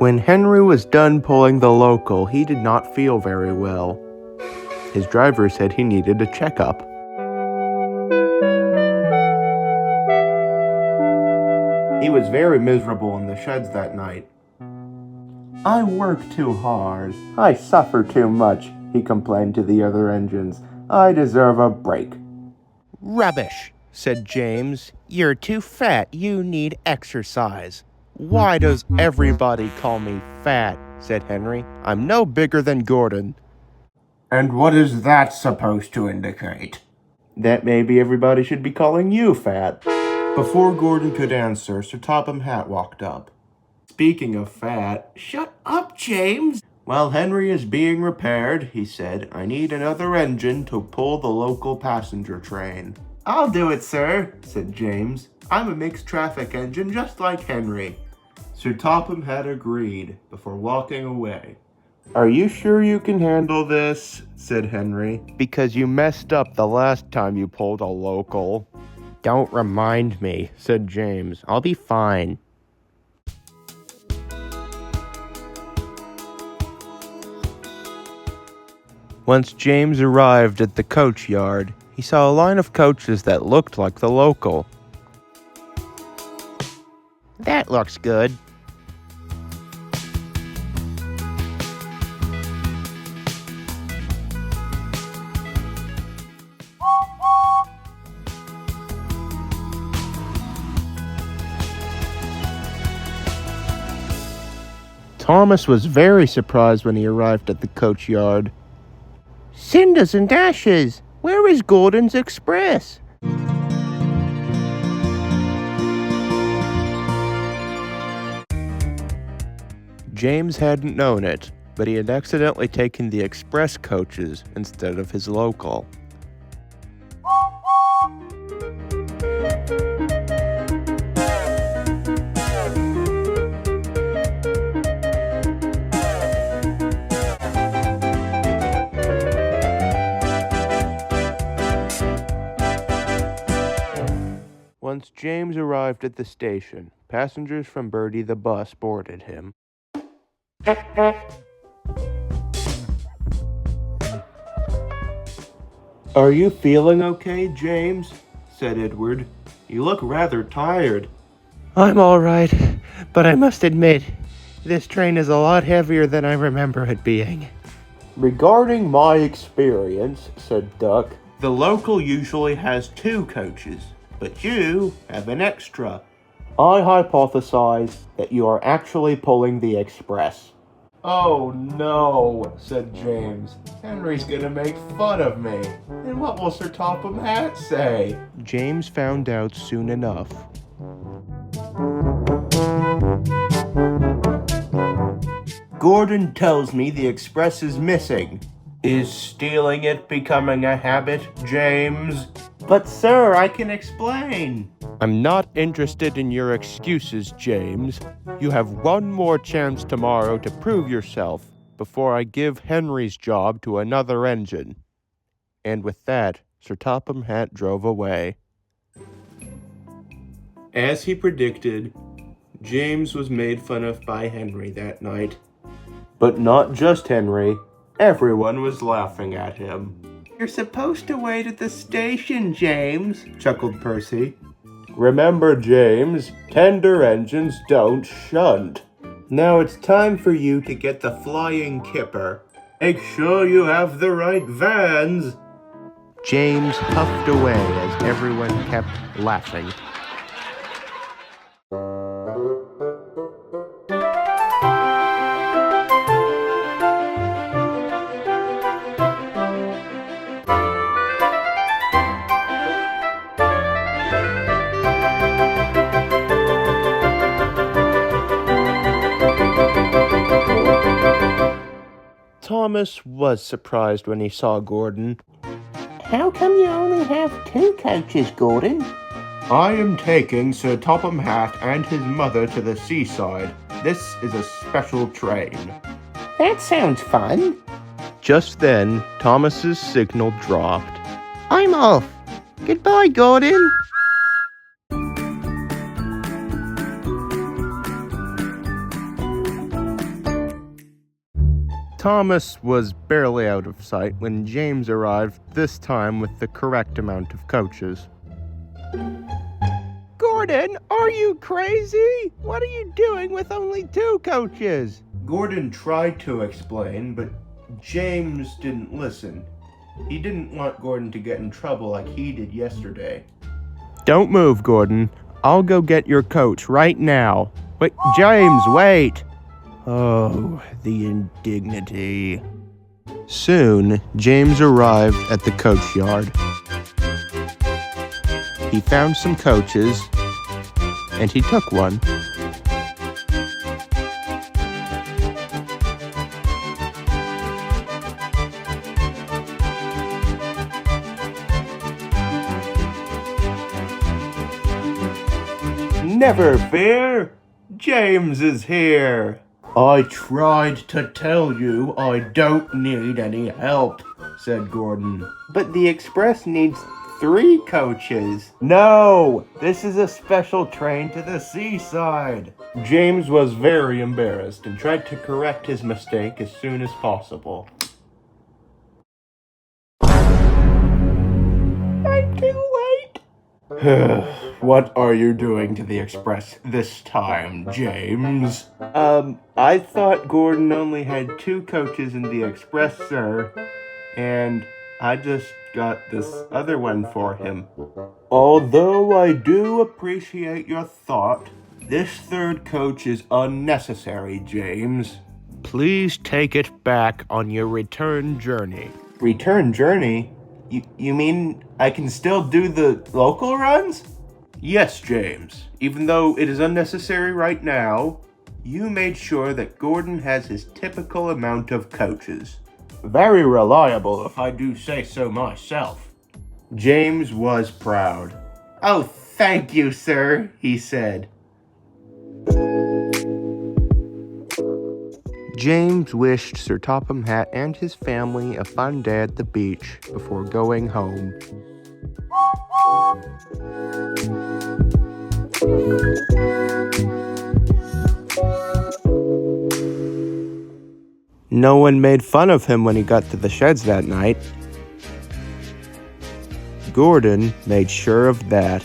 When Henry was done pulling the local, he did not feel very well. His driver said he needed a checkup. He was very miserable in the sheds that night. "I work too hard. I suffer too much," he complained to the other engines. "I deserve a break." "Rubbish," said James. "You're too fat. You need exercise." "Why does everybody call me fat?" said Henry. "I'm no bigger than Gordon." "And what is that supposed to indicate?" "That maybe everybody should be calling you fat." Before Gordon could answer, Sir Topham Hatt walked up. "Speaking of fat..." "Shut up, James!" "While Henry is being repaired," he said, "I need another engine to pull the local passenger train." "I'll do it, sir," said James. "I'm a mixed traffic engine just like Henry." Sir Topham Hatt agreed before walking away. "Are you sure you can handle this?" said Henry. "Because you messed up the last time you pulled a local." "Don't remind me," said James. "I'll be fine." Once James arrived at the coach yard, he saw a line of coaches that looked like the local. "That looks good." Thomas was very surprised when he arrived at the coach yard. "Cinders and ashes! Where is Gordon's Express?" James hadn't known it, but he had accidentally taken the express coaches instead of his local. Once James arrived at the station, passengers from Birdie the bus boarded him. "Are you feeling okay, James?" said Edward. "You look rather tired." "I'm all right, but I must admit, this train is a lot heavier than I remember it being." "Regarding my experience," said Duck, "the local usually has 2 coaches, but you have an extra. I hypothesize that you are actually pulling the express." "Oh no," said James. "Henry's gonna make fun of me. And what will Sir Topham Hatt say?" James found out soon enough. "Gordon tells me the express is missing. Is stealing it becoming a habit, James?" "But sir, I can explain." "I'm not interested in your excuses, James. You have one more chance tomorrow to prove yourself before I give Henry's job to another engine." And with that, Sir Topham Hatt drove away. As he predicted, James was made fun of by Henry that night. But not just Henry. Everyone was laughing at him. "You're supposed to wait at the station, James," chuckled Percy. "Remember, James, tender engines don't shunt. Now it's time for you to get the flying kipper. Make sure you have the right vans." James huffed away as everyone kept laughing. Thomas was surprised when he saw Gordon. "How come you only have 2 coaches, Gordon?" "I am taking Sir Topham Hatt and his mother to the seaside. This is a special train." "That sounds fun." Just then, Thomas's signal dropped. "I'm off. Goodbye, Gordon." Thomas was barely out of sight when James arrived, this time with the correct amount of coaches. Gordon, are you crazy? What are you doing with only 2 coaches? Gordon tried to explain, but James didn't listen. He didn't want Gordon to get in trouble like he did yesterday. Don't move, Gordon. I'll go get your coach right now. Wait, James, wait! Oh, the indignity. Soon, James arrived at the coach yard. He found some coaches, and he took one. Never fear, James is here. I tried to tell you I don't need any help, said Gordon. But the Express needs 3 coaches. No, this is a special train to the seaside. James was very embarrassed and tried to correct his mistake as soon as possible. I'm too late. What are you doing to the Express this time, James? I thought Gordon only had 2 coaches in the Express, sir, and I just got this other one for him. Although I do appreciate your thought, this 3rd coach is unnecessary, James. Please take it back on your return journey. Return journey? You mean I can still do the local runs? Yes, James. Even though it is unnecessary right now, you made sure that Gordon has his typical amount of coaches. Very reliable, if I do say so myself. James was proud. Oh, thank you, sir, he said. James wished Sir Topham Hatt and his family a fun day at the beach before going home. No one made fun of him when he got to the sheds that night. Gordon made sure of that.